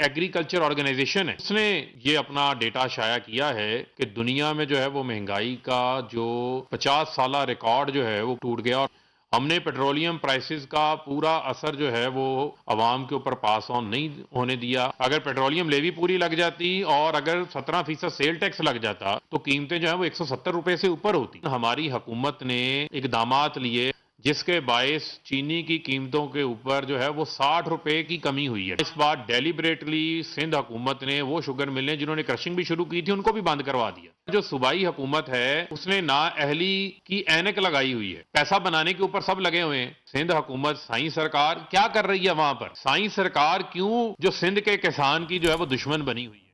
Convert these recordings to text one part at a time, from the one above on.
Agriculture organisation है, उसने ये अपना डेटा शाया किया है कि दुनिया में जो है वो महंगाई का जो 50 साला रिकॉर्ड जो है वो टूट गया। और हमने पेट्रोलियम प्राइसेस का पूरा असर जो है वो अवाम के ऊपर पास ऑन नहीं होने दिया। अगर पेट्रोलियम लेवी पूरी लग जाती और अगर 17% सेल टैक्स लग जाता तो कीमतें जो है वो 170 रुपए से ऊपर होती। हमारी हुकूमत ने इकदामात लिए जिसके बायस चीनी की कीमतों के ऊपर जो है वो 60 रुपए की कमी हुई है। इस बार डेलिबरेटली सिंध हुकूमत ने वो शुगर मिलें जिन्होंने क्रशिंग भी शुरू की थी उनको भी बंद करवा दिया। जो सूबाई हुकूमत है उसने नाअहली की ऐनक लगाई हुई है, पैसा बनाने के ऊपर सब लगे हुए हैं। सिंध हुकूमत, साई सरकार क्या कर रही है वहां पर? साई सरकार क्यों जो सिंध के किसान की जो है वो दुश्मन बनी हुई है?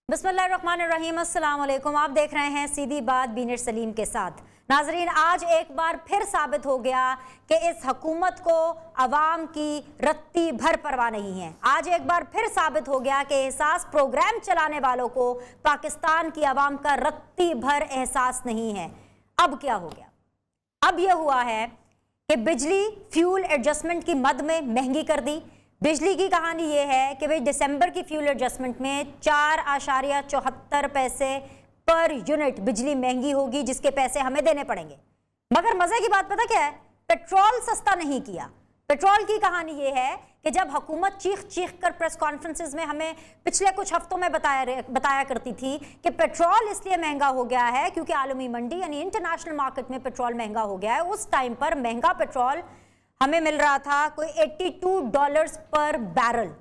बिस्मिल्लाहिर्रहमानिर्रहीम, अस्सलाम वालेकुम। आप देख रहे हैं सीधी बात बीनर सलीम के साथ। नाजरीन, आज एक बार फिर साबित हो गया कि इस हुकूमत को अवाम की रत्ती भर परवाह नहीं है। आज एक बार फिर साबित हो गया कि एहसास प्रोग्राम चलाने वालों को पाकिस्तान की अवाम का रत्ती भर एहसास नहीं है। अब क्या हो गया? अब यह हुआ है कि बिजली फ्यूल एडजस्टमेंट की मद में महंगी कर दी। बिजली की कहानी यह है कि भाई दिसंबर की फ्यूल एडजस्टमेंट में 4.74 पैसे पर यूनिट बिजली महंगी होगी, जिसके पैसे हमें देने पड़ेंगे। मगर मजे की बात पता क्या है? पेट्रोल सस्ता नहीं किया। पेट्रोल की कहानी यह है कि जब हुकूमत चीख चीख कर प्रेस कॉन्फ्रेंसेस में हमें पिछले कुछ हफ्तों में बताया करती थी कि पेट्रोल इसलिए महंगा हो गया है क्योंकि आलमी मंडी यानी इंटरनेशनल मार्केट में पेट्रोल महंगा हो गया है। उस टाइम पर महंगा पेट्रोल हमें मिल रहा था कोई $82 पर बैरल।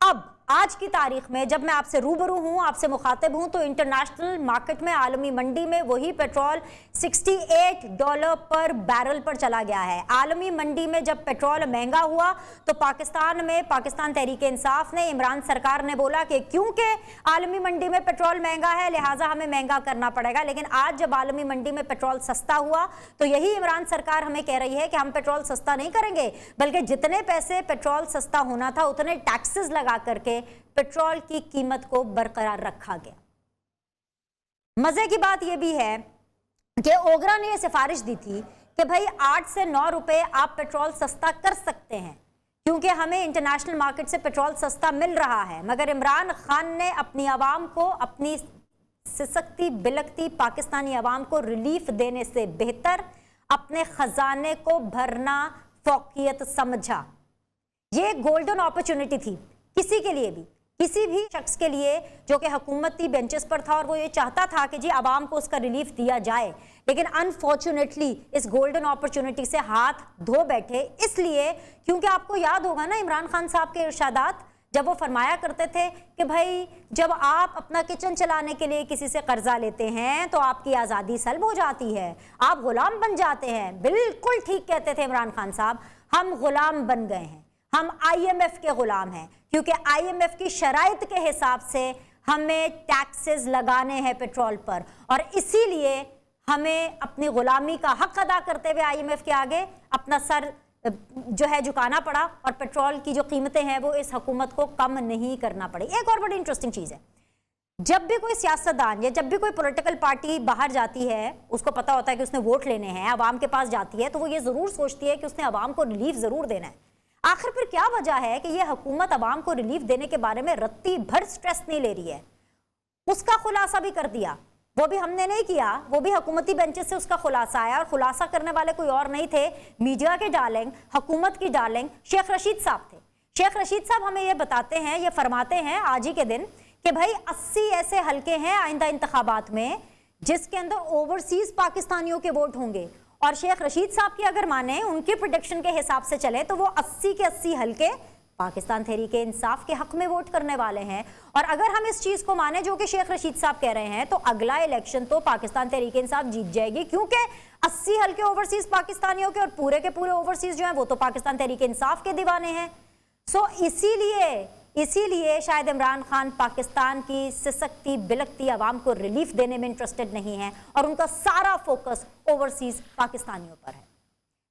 अब आज की तारीख में जब मैं आपसे रूबरू हूं, आपसे मुखातिब हूं, तो इंटरनेशनल मार्केट में आलमी मंडी में वही पेट्रोल $68 पर बैरल पर चला गया है। आलमी मंडी में जब पेट्रोल महंगा हुआ तो पाकिस्तान में पाकिस्तान तहरीक इंसाफ ने, इमरान सरकार ने बोला कि क्योंकि आलमी मंडी में पेट्रोल महंगा है लिहाजा हमें महंगा करना पड़ेगा। लेकिन आज जब आलमी मंडी में पेट्रोल सस्ता हुआ तो यही इमरान सरकार हमें कह रही है कि हम पेट्रोल सस्ता नहीं करेंगे, बल्कि जितने पैसे पेट्रोल सस्ता होना था उतने टैक्सेस लगा करके पेट्रोल की कीमत को बरकरार रखा गया। मजे की बात यह भी है कि ओगरा ने यह सिफारिश दी थी कि भाई 8 से 9 रुपए आप पेट्रोल सस्ता कर सकते हैं क्योंकि हमें इंटरनेशनल मार्केट से पेट्रोल सस्ता मिल रहा है। मगर इमरान खान ने अपनी आवाम को, अपनी सिसकती बिलकती पाकिस्तानी आवाम को रिलीफ देने से बेहतर अपने खजाने को भरना फौकियत समझा। ये गोल्डन अपॉर्चुनिटी थी किसी के लिए भी, किसी भी शख्स के लिए जो कि हुकूमती बेंचेस पर था और वो ये चाहता था कि जी आवाम को उसका रिलीफ दिया जाए। लेकिन अनफॉर्चुनेटली इस गोल्डन अपॉर्चुनिटी से हाथ धो बैठे, इसलिए क्योंकि आपको याद होगा ना इमरान खान साहब के इरशादात, जब वो फरमाया करते थे कि भाई जब आप अपना किचन चलाने के लिए किसी से कर्जा लेते हैं तो आपकी आज़ादी सल्ब हो जाती है, आप गुलाम बन जाते हैं। बिल्कुल ठीक कहते थे इमरान खान साहब, हम गुलाम बन गए हैं, हम IMF के गुलाम हैं क्योंकि IMF की शराइत के हिसाब से हमें टैक्सेस लगाने हैं पेट्रोल पर और इसीलिए हमें अपनी गुलामी का हक अदा करते हुए IMF के आगे अपना सर जो है झुकाना पड़ा और पेट्रोल की जो कीमतें हैं वो इस हुकूमत को कम नहीं करना पड़ी। एक और बड़ी इंटरेस्टिंग चीज़ है, जब भी कोई सियासतदान या जब भी कोई पॉलिटिकल पार्टी बाहर जाती है, उसको पता होता है कि उसने वोट लेने हैं, आवाम के पास जाती है, तो वो ये ज़रूर सोचती है कि उसने आवाम को रिलीफ ज़रूर देना है। आखिर फिर क्या वजह है कि यह हुकूमत अवाम को रिलीफ देने के बारे में रत्ती भर स्ट्रेस नहीं ले रही है? उसका खुलासा भी कर दिया, वो भी हमने नहीं किया, वो भी हुकूमती बेंचेस से उसका खुलासा आया और खुलासा करने वाले कोई और नहीं थे, मीडिया के डार्लिंग, हुकूमत की डार्लिंग शेख रशीद साहब थे। शेख रशीद साहब हमें ये बताते हैं, ये फरमाते हैं आज ही के दिन कि भाई 80 ऐसे हलके हैं आइंदा इंतखाबात में जिसके अंदर ओवरसीज पाकिस्तानियों के वोट होंगे और शेख रशीद साहब की अगर माने, उनके प्रोडिक्शन के हिसाब से चले तो वो 80 के 80 हलके पाकिस्तान तहरीक इंसाफ के हक में वोट करने वाले हैं। और अगर हम इस चीज को माने जो कि शेख रशीद साहब कह रहे हैं तो अगला इलेक्शन तो पाकिस्तान तहरीक इंसाफ जीत जाएगी क्योंकि 80 हलके ओवरसीज पाकिस्तानियों के और पूरे के पूरे ओवरसीज जो हैं वो तो पाकिस्तान तहरीक इंसाफ के दीवाने हैं। सो इसीलिए शायद इमरान खान पाकिस्तान की सिसकती बिलकती आवाम को रिलीफ देने में इंटरेस्टेड नहीं है और उनका सारा फोकस ओवरसीज पाकिस्तानियों पर है।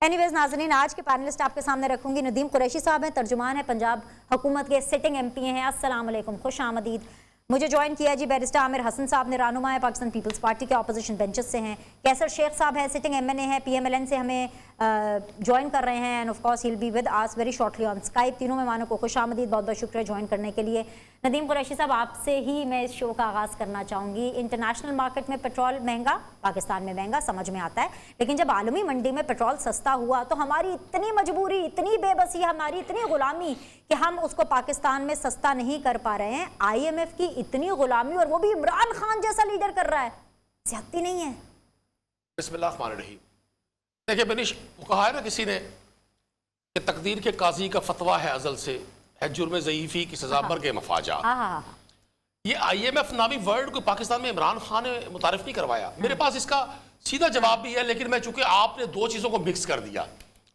एनीवेज नाज़रीन, आज के पैनलिस्ट आपके सामने रखूंगी। नदीम कुरैशी साहब हैं, तर्जुमान है, पंजाब हुकूमत के सिटिंग MP हैं। अस्सलाम वालेकुम, खुश आमदीद। मुझे ज्वाइन किया जी बैरिस्टर आमिर हसन साहब ने, रहनुमा है पाकिस्तान पीपल्स पार्टी के, ऑपोजिशन बेंचेस से हैं। कैसर शेख साहब है, सिटिंग MNA है, PMLN से हमें ज्वाइन कर रहे हैं, end of course he will be with us very shortly on Skype. तीनों मेहमानों को खुशामदीद, बहुत बहुत शुक्रिया ज्वाइन करने के लिए। नदीम कुरैशी साहब, आपसे ही मैं इस शो का आगाज़ करना चाहूँगी। इंटरनेशनल मार्केट में पेट्रोल महंगा, पाकिस्तान में महंगा, समझ में आता है, लेकिन जब आलमी मंडी में पेट्रोल सस्ता हुआ तो हमारी इतनी मजबूरी, इतनी बेबसी, हमारी इतनी गुलामी कि हम उसको पाकिस्तान में सस्ता नहीं कर पा रहे हैं। IMF की इतनी गुलामी, और वो भी इमरान खान जैसा लीडर कर रहा है, ज्यादती नहीं है? बिस्मिल्लाहिर्रहमानिर्रहीम। देखिए बेनिश, वो कहा है ना किसी ने कि तकदीर के काजी का फतवा है अजल से, है जुर्म ज़ईफ़ी की सजा बरगे मफाजा। ये IMF नामी वर्ड को पाकिस्तान में इमरान खान ने मुतारिफ नहीं करवाया। मेरे पास इसका सीधा जवाब भी है, लेकिन मैं चूंकि आपने दो चीज़ों को मिक्स कर दिया,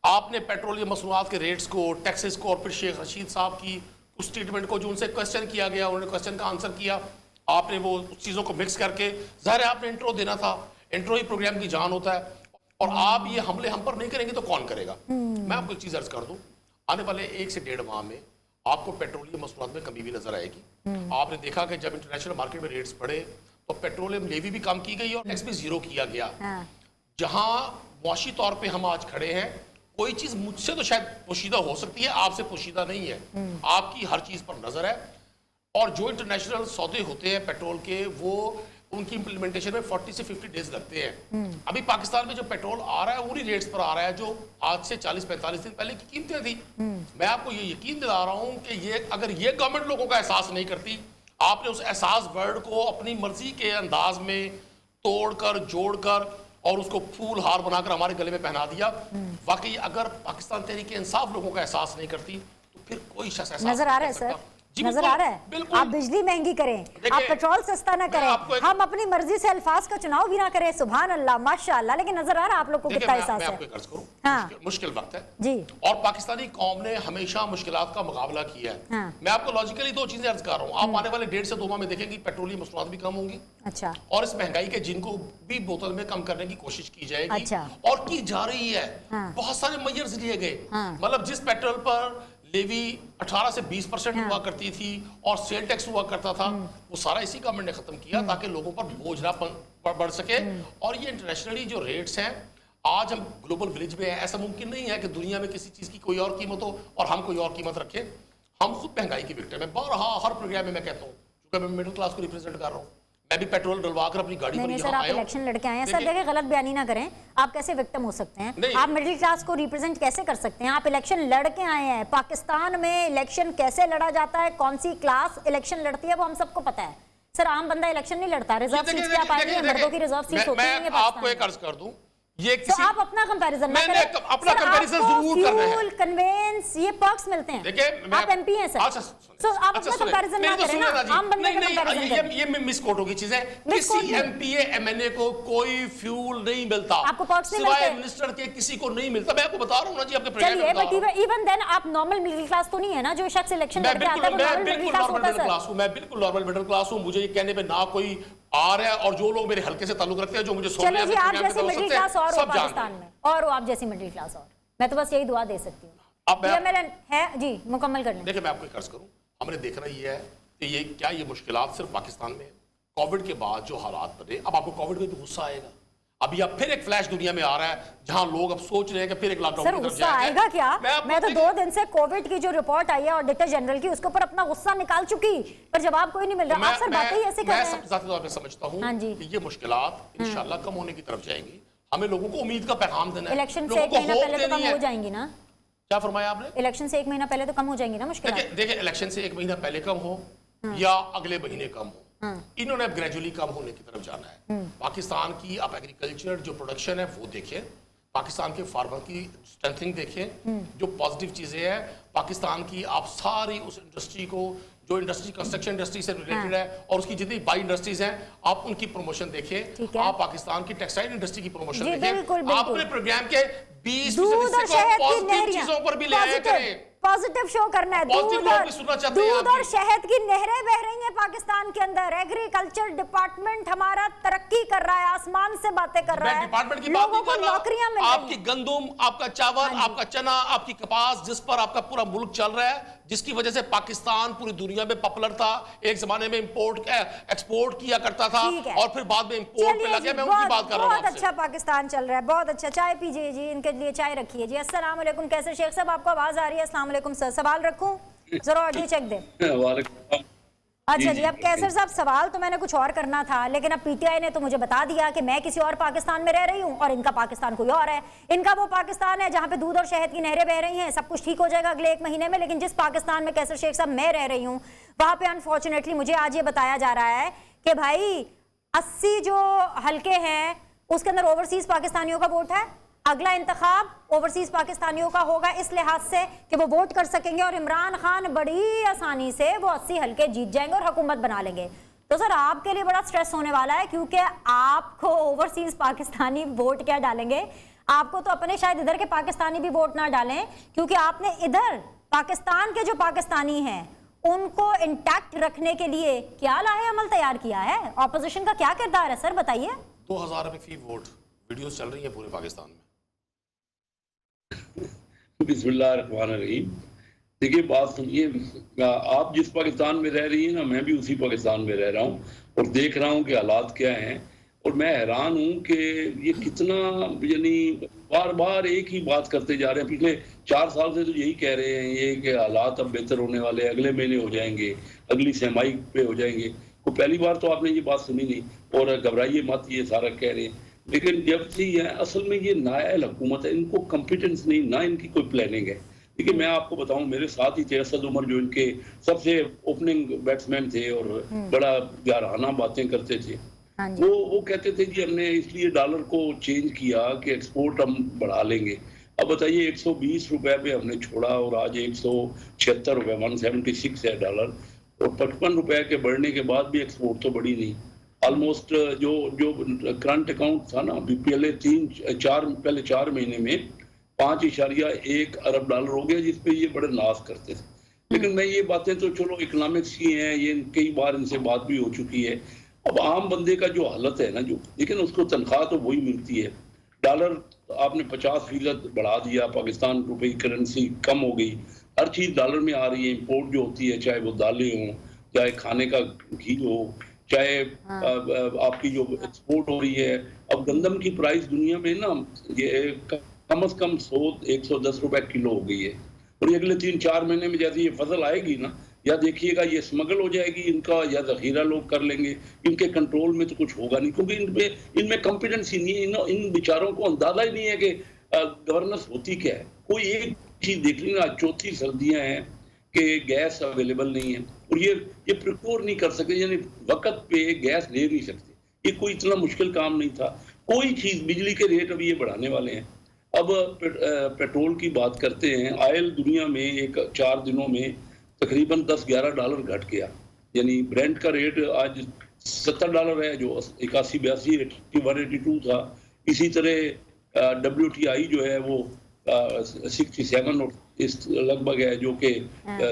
आपने पेट्रोलियम मसनूआत के रेट्स को, टैक्सेस को, और फिर शेख रशीद साहब की उस स्टेटमेंट को जो उनसे क्वेश्चन किया गया, उन्होंने क्वेश्चन का आंसर किया, आपने वो उस चीज़ों को मिक्स करके, ज़ाहिर है आपने इंट्रो देना था, इंट्रो ही प्रोग्राम की जान होता है, और आप ये हमले हम पर नहीं करेंगे तो कौन करेगा। मैं आपको एक चीज़ अर्ज कर दूँ, आने वाले 1 से 1.5 माह में आपको पेट्रोलियम मसनूआत में कमी भी नजर आएगी। आपने देखा कि जब इंटरनेशनल मार्केट में रेट्स बढ़े तो पेट्रोलियम लेवी भी कम की गई और टैक्स भी जीरो किया गया। जहां मुआशी तौर पे हम आज खड़े हैं, कोई चीज मुझसे तो शायद पोशीदा हो सकती है, आपसे पोशीदा नहीं है, आपकी हर चीज पर नजर है, और जो इंटरनेशनल सौदे होते हैं पेट्रोल के, वो उनकी इंप्लीमेंटेशन में 40 से 50 डेज लगते हैं। अभी पाकिस्तान में जो पेट्रोल आ रहा है उन्हीं रेट्स पर आ रहा है जो आज से 40-45 दिन पहले की कीमतें थी। मैं आपको ये यकीन दिला रहा हूं कि ये अगर ये गवर्नमेंट लोगों का एहसास नहीं करती, आपने उस एहसास वर्ड को अपनी मर्जी के अंदाज में तोड़कर, जोड़कर और उसको फूल हार बनाकर हमारे गले में पहना दिया। वाकई अगर पाकिस्तान तहरीक इंसाफ लोगों का एहसास नहीं करती तो फिर कोई शख्स एहसास नजर आ रहा है सर, नजर आ रहा है। आप बिजली महंगी करें, आप पेट्रोल सस्ता ना करें, हम अपनी मर्जी से अल्फाज का चुनाव भी ना करें, सुभान अल्लाह माशाअल्लाह, लेकिन नजर आ रहा है आप लोग को कितना एहसास है। हाँ। मुश्किल वक्त है जी, और पाकिस्तानी कौम ने हमेशा मुश्किलात का मुकाबला किया है। हाँ। मैं आपको लॉजिकली दो चीजें अर्ज कर रहा हूँ। आप आने वाले 1.5 से 2 माह में देखेंगे पेट्रोलियम मसनूआत भी कम होंगी, अच्छा, और इस महंगाई के जिनको भी बोतल में कम करने की कोशिश की जाएगी, अच्छा, और की जा रही है। हाँ। बहुत सारे मेजर्स लिए गए, हाँ। मतलब जिस पेट्रोल पर लेवी 18 से 20% हुआ करती थी और सेल टैक्स हुआ करता था, वो सारा इसी गवर्नमेंट ने खत्म किया ताकि लोगों पर बोझ ना बढ़ सके। और ये इंटरनेशनली जो रेट्स हैं, आज हम ग्लोबल विलेज में हैं, ऐसा मुमकिन नहीं है कि दुनिया में किसी चीज की कोई और कीमत हो और हम कोई और कीमत रखें। हम खुद महंगाई की विक्टिम है। बारहा हर प्रोग्राम में मैं कहता हूँ, क्योंकि मैं मिडिल क्लास को रिप्रेजेंट कर रहा हूँ, मैं भी पेट्रोल डलवा कर अपनी गाड़ी नहीं सर, आप इलेक्शन लड़के आए हैं सर, देखिए गलत बयानी ना करें, आप कैसे विक्टिम हो सकते हैं? आप मिडिल क्लास को रिप्रेजेंट कैसे कर सकते हैं? आप इलेक्शन लड़के आए हैं। पाकिस्तान में इलेक्शन कैसे लड़ा जाता है, कौन सी क्लास इलेक्शन लड़ती है, वो हम सबको पता है सर। आम बंदा इलेक्शन नहीं लड़ता, रिजर्व सीट्स पे आप आएंगे, मर्दों की रिजर्व सीट्स होती हैं। आपको एक अर्ज कर दूं, ये किसी आप अपना कंपैरिजन ना करें, अपना कंपैरिजन जरूर कर रहे हैं। कन्वेंस ये पर्क्स मिलते हैं, देखिए आप MP हैं सर, तो आप अपना कंपैरिजन ना करें ना, आम बंदे का कंपैरिजन करें। ये मिसकोट होगी चीजें। किसी MPA MNA को कोई फ्यूल नहीं मिलता, आपको पर्क्स नहीं सिवाय मिनिस्टर के किसी को नहीं मिलता। मैं आपको बता रहा हूं ना जी, आपके चलिए, बट इवन देन आप नॉर्मल मिडिल क्लास तो नहीं है ना, जो शख्स इलेक्शन लड़के आता है वो नॉर्मल मिडिल क्लास होता है सर। मैं बिल्कुल नॉर्मल मिडिल क्लास हूं, मुझे ये कहने पे ना कोई आ रहा है, और जो लोग मेरे हल्के से ताल्लुक रखते हैं, जो मुझे चलो जी, आप जैसी मिडिल क्लास और हो पाकिस्तान में, और आप जैसी मिडिल क्लास और, मैं तो बस यही दुआ दे सकती हूँ। है जी, मुकम्मल कर लें। देखिए मैं आपको एक अर्ज करूं, हमने देखना ये है कि ये क्या ये मुश्किलात सिर्फ पाकिस्तान में, कोविड के बाद जो हालात बने, अब आपको कोविड में भी गुस्सा आएगा। अभी अब फिर एक फ्लैश दुनिया में आ रहा है जहां लोग अब सोच रहे हैं कि फिर एक लॉकडाउन सर गुस्सा आएगा क्या? मैं तो 2 दिन से कोविड की जो रिपोर्ट आई है ऑडिटर जनरल की, उसके ऊपर अपना गुस्सा निकाल चुकी, पर जवाब कोई नहीं मिल रहा। आप सर बातें ही ऐसे कर रहे हैं। मैं ज़ाती तौर पे समझता हूं कि ये मुश्किलात इंशाल्लाह कम होने की तरफ जाएंगी। हमें लोगों को उम्मीद का पैगाम देना है। इलेक्शन से 1 महीना पहले तो कम हो जाएंगी ना? क्या फरमाया आपने? इलेक्शन से 1 महीना पहले तो कम हो जाएंगी ना मुश्किलात? देखिए इलेक्शन से 1 महीना पहले कम हो या अगले महीने कम हो, इन्होंने अब ग्रेजुअली कम होने की तरफ जाना है। पाकिस्तान की आप एग्रीकल्चर जो प्रोडक्शन है वो देखें, पाकिस्तान के फार्मर की स्ट्रेंथनिंग देखें, जो पॉजिटिव चीजें हैं पाकिस्तान की, आप सारी उस इंडस्ट्री को, जो इंडस्ट्री कंस्ट्रक्शन इंडस्ट्री से रिलेटेड है और उसकी जितनी बाई इंडस्ट्रीज हैं, आप उनकी प्रमोशन देखें। आप पाकिस्तान की टेक्सटाइल इंडस्ट्री की प्रमोशन देखें। आपने प्रोग्राम के 20% चीजों पर भी ले करें, पॉजिटिव शो करना है। दूध और शहद की नहरें बह रही हैं पाकिस्तान के अंदर, एग्रीकल्चर डिपार्टमेंट हमारा तरक्की कर रहा है, आसमान से बातें कर रहा है, डिपार्टमेंट की लोगों को नौकरियां मिल रही हैं। आपकी गंदम, आपका चावल, आपका चना, आपकी कपास, जिस पर आपका पूरा मुल्क चल रहा है, जिसकी वजह से पाकिस्तान पूरी दुनिया में पॉपुलर था। एक जमाने में एक्सपोर्ट किया करता था और फिर बाद में इंपोर्ट पे लगे। मैं उनकी बात कर रहा हूं। बहुत अच्छा पाकिस्तान चल रहा है, बहुत अच्छा। चाय पीजिए जी, इनके लिए चाय रखिए जी। अस्सलाम वालेकुम, कैसे शेख साहब, आपको आवाज आ रही है? अस्सलाम वालेकुम सर, सवाल रखूं? जरा ऑडियो चेक दे। अच्छा जी, अब कैसर साहब सवाल तो मैंने कुछ और करना था, लेकिन अब पीटीआई ने तो मुझे बता दिया कि मैं किसी और पाकिस्तान में रह रही हूँ और इनका पाकिस्तान कोई और है। इनका वो पाकिस्तान है जहाँ पे दूध और शहद की नहरें बह रही हैं, सब कुछ ठीक हो जाएगा अगले 1 महीने में। लेकिन जिस पाकिस्तान में कैसर शेख साहब मैं रह रही हूँ, वहां पे अनफॉर्चुनेटली मुझे आज ये बताया जा रहा है कि भाई 80 जो हल्के हैं उसके अंदर ओवरसीज पाकिस्तानियों का वोट है। अगला इंतखाब ओवरसीज पाकिस्तानियों का होगा इस लिहाज से कि वो वोट कर सकेंगे और इमरान खान बड़ी आसानी से वो 80 हल्के जीत जाएंगे और हुकूमत बना लेंगे। तो सर आपके लिए बड़ा स्ट्रेस होने वाला है, क्योंकि आपको ओवरसीज पाकिस्तानी वोट क्या डालेंगे, आपको तो अपने शायद इधर के पाकिस्तानी भी वोट ना डालें, क्योंकि आपने इधर पाकिस्तान के जो पाकिस्तानी हैं उनको इंटैक्ट रखने के लिए क्या लाहे अमल तैयार किया है। ऑपोजिशन का क्या किरदार है सर, बताइए। 2000 रुपए फी वोट वीडियोस चल रही है पूरे पाकिस्तान में। बिस्मिल्लाहिर्रहमानिर्रहीम। देखिए बात सुनिए, आप जिस पाकिस्तान में रह रही हैं ना, मैं भी उसी पाकिस्तान में रह रहा हूँ और देख रहा हूँ कि हालात क्या हैं। और मैं हैरान हूँ कि ये कितना, यानी बार बार एक ही बात करते जा रहे हैं। पिछले 4 साल से तो यही कह रहे हैं ये कि हालात अब बेहतर होने वाले, अगले महीने हो जाएंगे, अगली सहमाई पे हो जाएंगे। तो पहली बार तो आपने ये बात सुनी नहीं, और घबराइए मत, ये सारा कह रहे हैं। लेकिन जब से ये असल में ये नाअहल हुकूमत है, इनको कॉम्पिटेंस नहीं, ना इनकी कोई प्लानिंग है। देखिए मैं आपको बताऊं, मेरे साथ ही थे असद उमर जो इनके सबसे ओपनिंग बैट्समैन थे और बड़ा याराना बातें करते थे। वो कहते थे कि हमने इसलिए डॉलर को चेंज किया कि एक्सपोर्ट हम बढ़ा लेंगे। अब बताइए 120 रुपए पे हमने छोड़ा और आज 176 रुपए 176 है डॉलर, और 55 रुपए के बढ़ने के बाद भी एक्सपोर्ट तो बढ़ी नहीं। ऑलमोस्ट जो करंट अकाउंट था ना, अभी पहले 4 महीने में 5.1 अरब डॉलर हो गया, जिसपे ये बड़े नाज करते थे। लेकिन मैं ये बातें तो चलो इकोनॉमिक्स की हैं, ये कई बार इनसे बात भी हो चुकी है। अब आम बंदे का जो हालत है ना, जो लेकिन उसको तनख्वाह तो वही मिलती है। डॉलर आपने 50% बढ़ा दिया, पाकिस्तान रुपए की करेंसी कम हो गई, हर चीज़ डॉलर में आ रही है। इंपोर्ट जो होती है, चाहे वो दालें हों, चाहे खाने का घी हो, चाहे आपकी जो एक्सपोर्ट हो रही है। अब गंदम की प्राइस दुनिया में ना ये कम से कम 110 रुपए किलो हो गई है। और ये अगले 3-4 महीने में जैसे ये फसल आएगी ना, या देखिएगा ये स्मगल हो जाएगी इनका, या जखीरा लोग कर लेंगे। इनके कंट्रोल में तो कुछ होगा नहीं, क्योंकि इनमें कॉम्पिटेंस ही नहीं है। इन बेचारों को अंदाजा ही नहीं है कि गवर्नेंस होती क्या है। कोई एक चीज देख ली ना, चौथी सर्दियां हैं कि गैस अवेलेबल नहीं है और ये प्रिकोर नहीं कर सकते, यानी वक्त पे गैस ले नहीं सकते। ये कोई इतना मुश्किल काम नहीं था। कोई चीज, बिजली के रेट अभी ये बढ़ाने वाले हैं। अब पेट्रोल की बात करते हैं, ऑयल दुनिया में 4 दिनों में तकरीबन 10-11 डॉलर घट गया। यानी ब्रेंट का रेट आज $70 है, जो 81-82 182 था। इसी तरह WTI जो है वो 67 और इस लगभग है, जो कि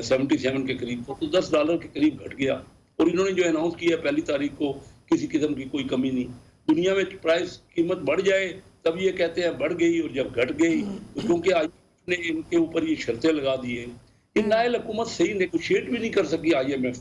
77 के करीब, तो $10 के करीब घट गया। और इन्होंने जो अनाउंस किया 1 तारीख को, किसी किस्म की कोई कमी नहीं। दुनिया में प्राइस कीमत बढ़ जाए तब ये कहते हैं बढ़ गई, और जब घट गई तो क्योंकि IMF ने इनके ऊपर ये शर्तें लगा दी है। इन नायल हुकूमत सही नेगोशिएट भी नहीं कर सकी। IMF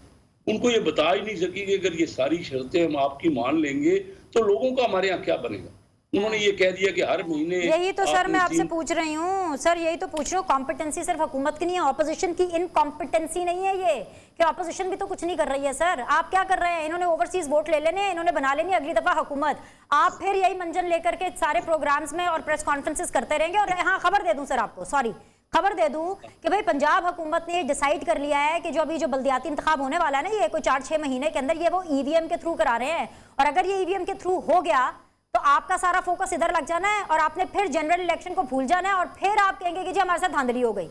उनको ये बता ही नहीं सकी कि अगर ये सारी शर्तें हम आपकी मान लेंगे तो लोगों का हमारे यहाँ क्या बनेगा। उन्होंने ये कह दिया कि हर महीने, यही तो सर मैं आपसे पूछ रही हूँ सर, यही तो पूछ रही हूँ। कॉम्पिटेंसी सिर्फ हुकूमत की नहीं है, ऑपोजिशन की इनकॉम्पिटेंसी नहीं है ये, कि ऑपोजिशन भी तो कुछ नहीं कर रही है। सर आप क्या कर रहे हैं? इन्होंने ओवरसीज वोट ले लेने, इन्होंने बना लेनी अगली दफा हुकूमत। आप फिर यही मंजन लेकर के सारे प्रोग्राम्स में और प्रेस कॉन्फ्रेंसेस करते रहेंगे। और हाँ, खबर दे दूं सर आपको, सॉरी खबर दे दूं कि भाई पंजाब हुकूमत ने डिसाइड कर लिया है कि जो अभी जो बल्दियाती इंतखाब होने वाला है ना, ये कोई 4-6 महीने के अंदर, ये वो EVM के थ्रू करा रहे हैं। और अगर ये EVM के थ्रू हो गया तो आपका सारा फोकस इधर लग जाना है और आपने फिर जनरल इलेक्शन को भूल जाना है और फिर आप कहेंगे कि जी हमारे साथ धांधली हो गई।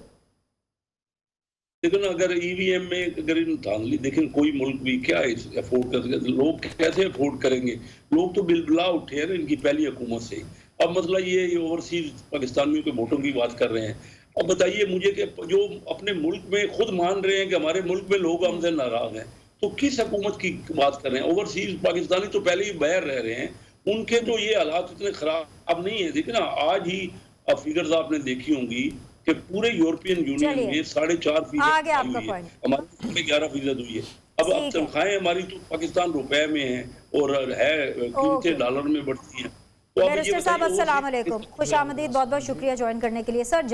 लेकिन अगर EVM में अगर धांधली, लेकिन कोई मुल्क भी क्या अफोर्ड कर सके, लोग कैसे अफोर्ड करेंगे? लोग तो बिलबिला उठे हैं इनकी पहली हुकूमत से। अब मतलब ये ओवरसीज पाकिस्तानियों के वोटों की बात कर रहे हैं। अब बताइए मुझे कि जो अपने मुल्क में खुद मान रहे हैं कि हमारे मुल्क में लोग हमसे नाराज हैं, तो किस हुकूमत की बात कर रहे हैं? ओवरसीज पाकिस्तानी तो पहले ही बाहर रह रहे हैं, उनके तो ये हालात इतने खराब नहीं है। देखिए ना, आज ही फिगर्स आपने देखी होंगी कि पूरे यूरोपियन यूनियन में 4.5% हमारे 11% हुई है। अब तनख्वाहें हमारी तो पाकिस्तान रुपए में है और है कीमतें डॉलर में बढ़ती हैं। बैरिस्टर साहब अस्सलाम वालेकुम, खुशामदीद, बहुत बहुत शुक्रिया ज्वाइन करने के लिए। सर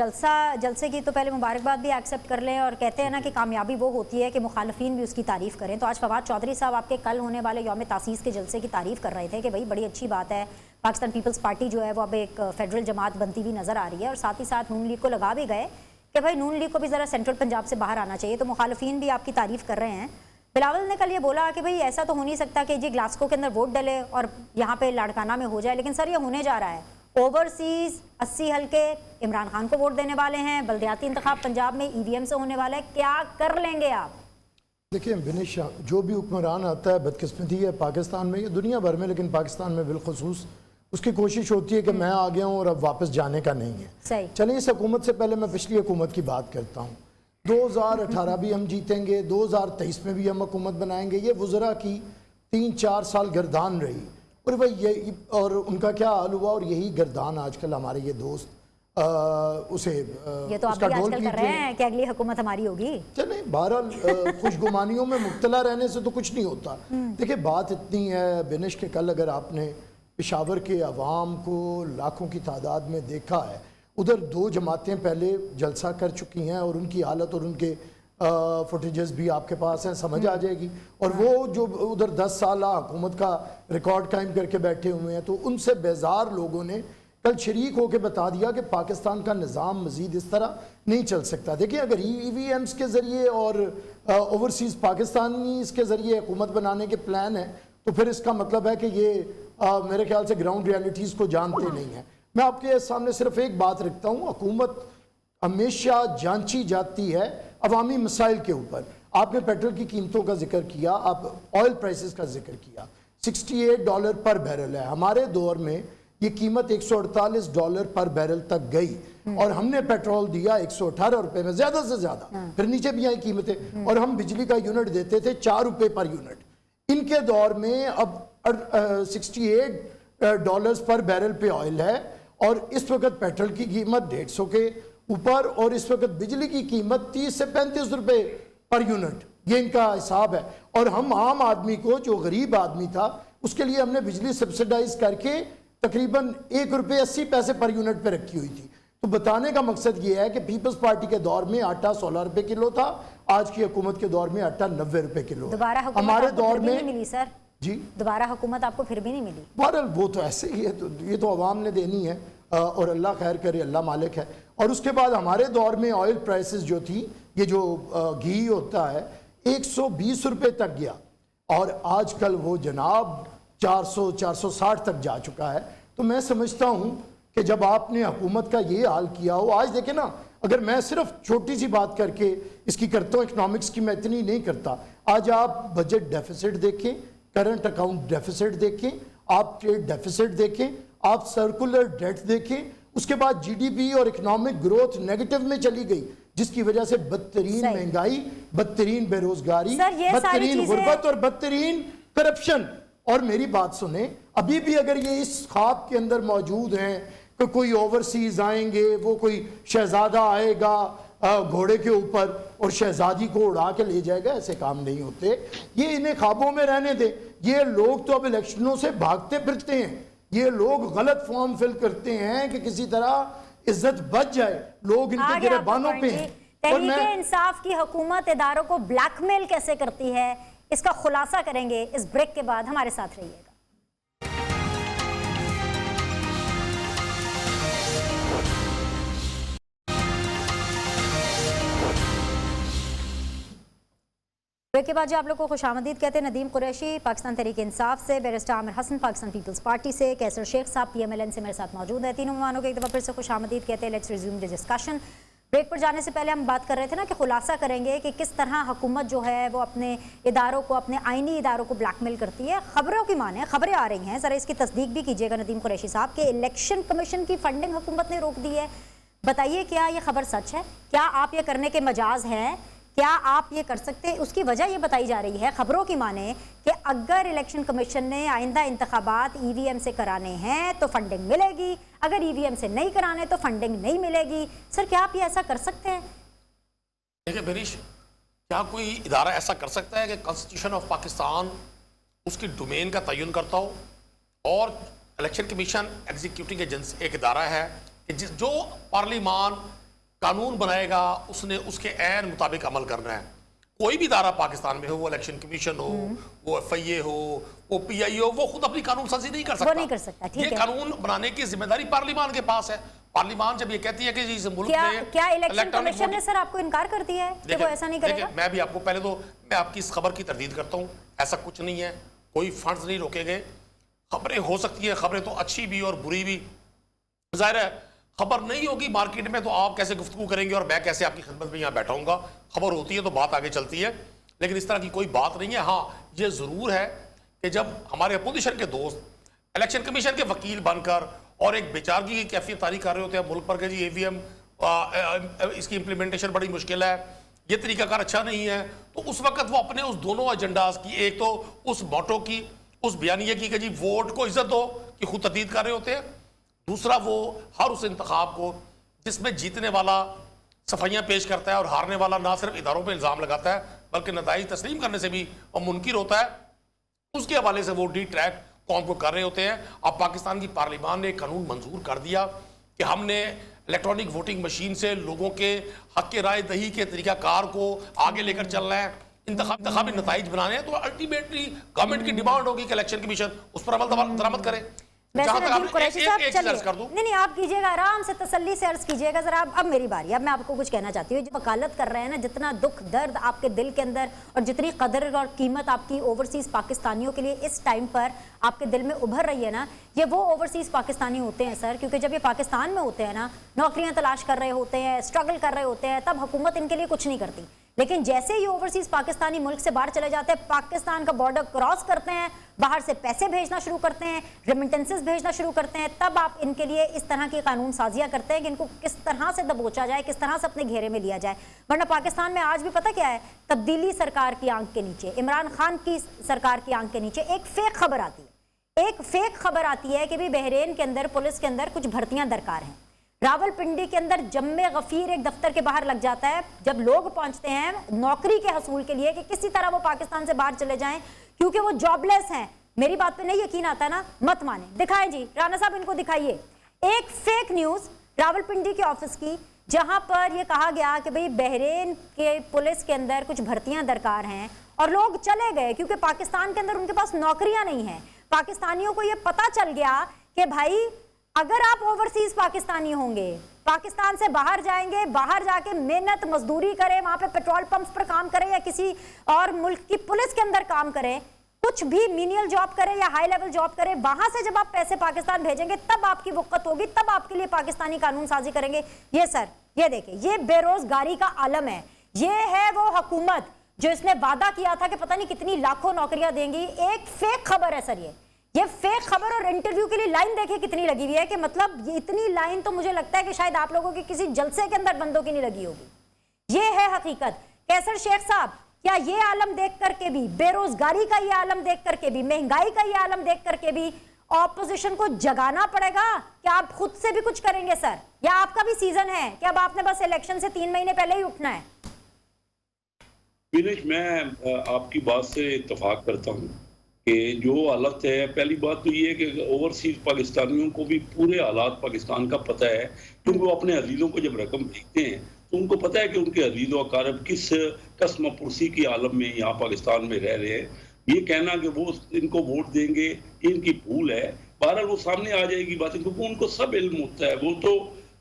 जलसे की तो पहले मुबारकबाद भी एक्सेप्ट कर लें, और कहते हैं ना कि कामयाबी वो होती है कि मुखालफीन भी उसकी तारीफ़ करें। तो आज फवाद चौधरी साहब आपके कल होने वाले यौम तासीस के जलसे की तारीफ़ कर रहे थे कि भाई बड़ी अच्छी बात है, पाकिस्तान पीपल्स पार्टी जो है वो अब एक फेडरल जमात बनती हुई नज़र आ रही है, और साथ ही साथ नून लीग को लगा भी गए कि भाई नून लीग को भी ज़रा सेंट्रल पंजाब से बाहर आना चाहिए। तो मुखालफीन भी आपकी तारीफ़ कर रहे हैं। बिलावल ने कल ये बोला कि भाई ऐसा तो हो नहीं सकता कि जी ग्लासगो के अंदर वोट डले और यहाँ पे लाड़काना में हो जाए, लेकिन सर ये होने जा रहा है। ओवरसीज 80 हल्के इमरान खान को वोट देने वाले हैं, बल्दियाती इंतखाब पंजाब में EVM से होने वाला है, क्या कर लेंगे आप? देखिए बिनिश, जो भी हुक्मरान आता है बदकिस्मती है पाकिस्तान में, ये दुनिया भर में, लेकिन पाकिस्तान में बिलखुसूस उसकी कोशिश होती है कि मैं आ गया हूँ और अब वापस जाने का नहीं है। सही। चलिए इस हुकूमत से पहले मैं पिछली हुकूमत की बात करता हूँ। 2018 भी हम जीतेंगे, 2023 में भी हम हुकूमत बनाएंगे। ये वज़रा की 3-4 साल गर्दान रही, और भाई ये और उनका क्या हाल हुआ, और यही गर्दान आजकल हमारे ये दोस्त उसे ये तो आप भी आजकल कर रहे हैं कि अगली हुकूमत हमारी होगी। चले बहरहाल खुशगुमानियों में मुब्तला रहने से तो कुछ नहीं होता। देखिए बात इतनी है बिनिश के कल अगर आपने पेशावर के अवाम को लाखों की तादाद में देखा है, उधर 2 जमातें पहले जलसा कर चुकी हैं और उनकी हालत और उनके फुटेजेस भी आपके पास हैं, समझ आ जाएगी। और वो जो उधर 10 साल हुकूमत का रिकॉर्ड कायम करके बैठे हुए हैं, तो उनसे बेजार लोगों ने कल शरीक होकर बता दिया कि पाकिस्तान का निज़ाम मज़ीद इस तरह नहीं चल सकता। देखिए अगर EVMs के ज़रिए और ओवरसीज़ पाकिस्तानी इसके ज़रिए हुकूमत बनाने के प्लान है, तो फिर इसका मतलब है कि ये मेरे ख्याल से ग्राउंड रियलिटीज़ को जानते नहीं हैं। मैं आपके सामने सिर्फ एक बात रखता हूँ, हुकूमत हमेशा जांची जाती है अवामी मसाइल के ऊपर। आपने पेट्रोल की कीमतों का जिक्र किया, आप ऑयल प्राइसेस का जिक्र किया, $68 पर बैरल है। हमारे दौर में ये कीमत $148 पर बैरल तक गई, और हमने पेट्रोल दिया 118 रुपए में, ज्यादा से ज्यादा, फिर नीचे भी आई कीमतें, और हम बिजली का यूनिट देते थे 4 रुपए पर यूनिट। इनके दौर में अब $68 पर बैरल पे ऑयल है, और इस वक्त पेट्रोल की कीमत 150 के ऊपर, और इस वक्त बिजली की कीमत 30 से 35 रुपए पर यूनिट, ये इनका हिसाब है। और हम आम आदमी को, जो गरीब आदमी था, उसके लिए हमने बिजली सब्सिडाइज करके तकरीबन ₹1.80 पर यूनिट पे रखी हुई थी। तो बताने का मकसद ये है कि पीपल्स पार्टी के दौर में आटा 16 रुपए किलो था, आज की हुकूमत के दौर में आटा 90 रुपए किलो। हमारे दौर में मिली सर जी, दोबारा हुकूमत आपको फिर भी नहीं मिली। बहरहाल वो तो ऐसे ही है, तो ये तो अवाम ने देनी है, और अल्लाह खैर करे, अल्लाह मालिक है। और उसके बाद हमारे दौर में ऑयल प्राइसेस जो थी, ये जो घी होता है, 120 रुपए तक गया, और आजकल वो जनाब 400-460 तक जा चुका है। तो मैं समझता हूँ कि जब आपने हुकूमत का ये हाल किया हो, आज देखें ना, अगर मैं सिर्फ छोटी सी बात करके इसकी करता हूँ, इकोनॉमिक्स की मैं इतनी नहीं करता, आज आप बजट डेफिसिट देखें, करंट अकाउंट डेफिसिट देखें, आप ट्रेड डेफिसिट देखें, आप सर्कुलर डेट देखें, उसके बाद GDP और इकोनॉमिक ग्रोथ नेगेटिव में चली गई, जिसकी वजह से बदतरीन महंगाई, बदतरीन बेरोजगारी, बदतरीन गुर्बत और बदतरीन करप्शन। और मेरी बात सुने, अभी भी अगर ये इस ख्वाब के अंदर मौजूद हैं कि कोई ओवरसीज आएंगे, वो कोई शहजादा आएगा घोड़े के ऊपर और शहजादी को उड़ा के ले जाएगा, ऐसे काम नहीं होते। ये इन्हें ख्वाबों में रहने दे। ये लोग तो अब इलेक्शनों से भागते फिरते हैं, ये लोग गलत फॉर्म फिल करते हैं कि किसी तरह इज्जत बच जाए, लोग इनके गिरबानों पे हैं। तहरीक इंसाफ की हुकूमत इदारों को ब्लैकमेल कैसे करती है, इसका खुलासा करेंगे इस ब्रेक के बाद, हमारे साथ रहिएगा। ब्रेक के बाद जो आप लोग को खुशामदीद कहते हैं, नदीम कुरैशी पाकिस्तान तहरीक इंसाफ से, barrister Aamir Hasan Pakistan Peoples Party से, कैसर शेख साहब PMLN से मेरे साथ मौजूद है। तीनों मेहमानों को एक दफ़ा फिर से खुशामदीद कहते हैं। Let's resume the discussion. Break पर जाने से पहले हम बात कर रहे थे ना कि खुलासा करेंगे कि किस तरह हुकूमत जो है वो अपने इदारों को, अपने आइनी इदारों को ब्लैकमेल करती है। खबरों की माने, खबरें आ रही हैं, ज़रा इसकी तस्दीक भी कीजिएगा नदीम कुरैशी साहब, कि इलेक्शन कमीशन की फंडिंग हुकूमत ने रोक दी है। बताइए क्या ये खबर सच है? क्या आप ये करने के मजाज हैं क्या आप ये कर सकते हैं? उसकी वजह ये बताई जा रही है, खबरों की माने, कि अगर इलेक्शन कमीशन ने आइंदा इंतखाबात ईवीएम से कराने हैं तो फंडिंग मिलेगी, अगर ईवीएम से नहीं कराने तो फंडिंग नहीं मिलेगी। सर, क्या आप ये ऐसा कर सकते हैं? देखिए बेरिश, क्या कोई इदारा ऐसा कर सकता है कि कॉन्स्टिट्यूशन ऑफ पाकिस्तान उसकी डोमेन का तयन करता हो, और इलेक्शन कमीशन एग्जीक्यूटिव एजेंसी एक इदारा है कि जो पार्लिमान कानून बनाएगा उसने उसके ऐन मुताबिक अमल करना है। कोई भी इदारा पाकिस्तान में हो, वो इलेक्शन कमीशन हो, वो FIA हो, वो PI हो, वो खुद अपनी कानून साजी नहीं कर सकता। वो नहीं कर सकता, ठीक है। ये कानून बनाने की जिम्मेदारी पार्लिमान के पास है। पार्लिमान जब ये कहती है कि इस मुल्क में क्या इलेक्शन कमीशन ने सर आपको इनकार कर दिया है कि वो ऐसा नहीं करेगा? मैं भी आपको पहले तो मैं आपकी इस खबर की तरदीद करता हूँ, ऐसा कुछ नहीं है, कोई फंड्स नहीं रोके गए। खबरें हो सकती है, खबरें तो अच्छी भी और बुरी भी, जाहिर है खबर नहीं होगी मार्केट में तो आप कैसे गुफ्तगू करेंगे और मैं कैसे आपकी खिदमत में यहाँ बैठाऊंगा। खबर होती है तो बात आगे चलती है, लेकिन इस तरह की कोई बात नहीं है। हाँ, ये ज़रूर है कि जब हमारे अपोजिशन के दोस्त इलेक्शन कमीशन के वकील बनकर और एक बेचारगी की कैफियत तारी कर रहे होते हैं मुल्क पर के जी EVM इसकी इम्प्लीमेंटेशन बड़ी मुश्किल है, ये तरीकाकार अच्छा नहीं है, तो उस वक्त वो अपने उस दोनों एजेंडाज की, एक तो उस मोटो की, उस बयानिए की कि जी वोट को इज्जत दो, की खुद तदीद कर रहे होते हैं। दूसरा, वो हर उस इंतखाब को जिसमें जीतने वाला सफाइयाँ पेश करता है और हारने वाला ना सिर्फ इदारों पर इल्ज़ाम लगाता है बल्कि नताइज तस्लीम करने से भी मुनकिर होता है, उसके हवाले से वो डिट्रैक्ट कौम को कर रहे होते हैं। अब पाकिस्तान की पार्लिमान ने एक कानून मंजूर कर दिया कि हमने इलेक्ट्रॉनिक वोटिंग मशीन से लोगों के हक के राय दही के तरीकाकार को आगे लेकर चलना है, इंतखाबी नताइज बनाने हैं, तो अल्टीमेटली गवर्नमेंट की डिमांड होगी कि इलेक्शन कमीशन उस पर अमल दरामद करे। नहीं, आप कीजिएगा, आराम से तसल्ली से अर्ज कीजिएगा जरा। अब मेरी बारी, अब मैं आपको कुछ कहना चाहती हूँ। जो वकालत कर रहे हैं ना, जितना दुख दर्द आपके दिल के अंदर और जितनी कदर और कीमत आपकी ओवरसीज पाकिस्तानियों के लिए इस टाइम पर आपके दिल में उभर रही है ना, ये वो ओवरसीज पाकिस्तानी होते हैं सर। क्योंकि जब ये पाकिस्तान में होते हैं ना, नौकरियां तलाश कर रहे होते हैं, स्ट्रगल कर रहे होते हैं, तब हुकूमत इनके लिए कुछ नहीं करती। लेकिन जैसे ही ओवरसीज पाकिस्तानी मुल्क से बाहर चले जाते हैं, पाकिस्तान का बॉर्डर क्रॉस करते हैं, बाहर से पैसे भेजना शुरू करते हैं, रेमिटेंसेस भेजना शुरू करते हैं, तब आप इनके लिए इस तरह की कानून साजियां करते हैं कि इनको किस तरह से दबोचा जाए, किस तरह से अपने घेरे में लिया जाए। वरना पाकिस्तान में आज भी पता क्या है, तब्दीली सरकार की आंख के नीचे, इमरान खान की सरकार की आंख के नीचे एक फेक खबर आती है। एक फेक खबर आती है कि भाई बहरीन के अंदर, पुलिस के अंदर कुछ भर्तियां दरकार हैं। रावलपिंडी के अंदर जम्मे गफीर एक दफ्तर के बाहर लग जाता है। जब लोग पहुंचते हैं नौकरी के हसूल के लिए कि किसी तरह वो पाकिस्तान से बाहर चले जाएं क्योंकि वो जॉबलेस हैं, मेरी बात पे नहीं यकीन आता ना, मत माने, दिखाएं जी राना साहब, इनको दिखाइए एक फेक न्यूज रावलपिंडी के ऑफिस की, जहां पर यह कहा गया कि भाई बहरीन के पुलिस के अंदर कुछ भर्तियां दरकार हैं, और लोग चले गए क्योंकि पाकिस्तान के अंदर उनके पास नौकरियां नहीं है। पाकिस्तानियों को यह पता चल गया कि भाई अगर आप ओवरसीज पाकिस्तानी होंगे, पाकिस्तान से बाहर जाएंगे, बाहर जाके मेहनत मजदूरी करें, वहां पे पेट्रोल पंप्स पर काम करें या किसी और मुल्क की पुलिस के अंदर काम करें, कुछ भी मीनियल जॉब करें या हाई लेवल जॉब करें, वहां से जब आप पैसे पाकिस्तान भेजेंगे तब आपकी वक़्त होगी, तब आपके लिए पाकिस्तानी कानून साजी करेंगे। ये सर, ये देखिए, ये बेरोजगारी का आलम है। ये है वो हुकूमत जो इसने वादा किया था कि पता नहीं कितनी लाखों नौकरियां देंगी। एक फेक खबर है सर, ये फेक खबर। और इंटरव्यू के लिए लाइन देखिए कितनी लगी हुई है, कि मतलब इतनी लाइन तो मुझे लगता है कि शायद आप लोगों के किसी जलसे के अंदर बंदों की नहीं लगी होगी। ये है हकीकत। कैसर शेख साहब, क्या ये आलम देख करके भी, बेरोजगारी का ये आलम देख करके भी, महंगाई का ये आलम देख करके भी ऑपोजिशन को जगाना पड़ेगा? क्या आप खुद से भी कुछ करेंगे सर, या आपका भी सीजन है कि अब आपने बस इलेक्शन से 3 महीने पहले ही उठना है? विनेश, मैं आपकी बात से इत्तेफाक करता हूँ कि जो हालत है, पहली बात तो ये है कि ओवरसीज पाकिस्तानियों को भी पूरे हालात पाकिस्तान का पता है, क्योंकि वो अपने अजीज़ों को जब रकम भेजते हैं तो उनको पता है कि उनके अजीज़ व अकारब किस कसम पुरसी की आलम में यहाँ पाकिस्तान में रह रहे हैं। ये कहना कि वो इनको वोट देंगे, इनकी भूल है। बहरहाल वो सामने आ जाएगी बात, क्योंकि उनको सब इल्म होता है। वो तो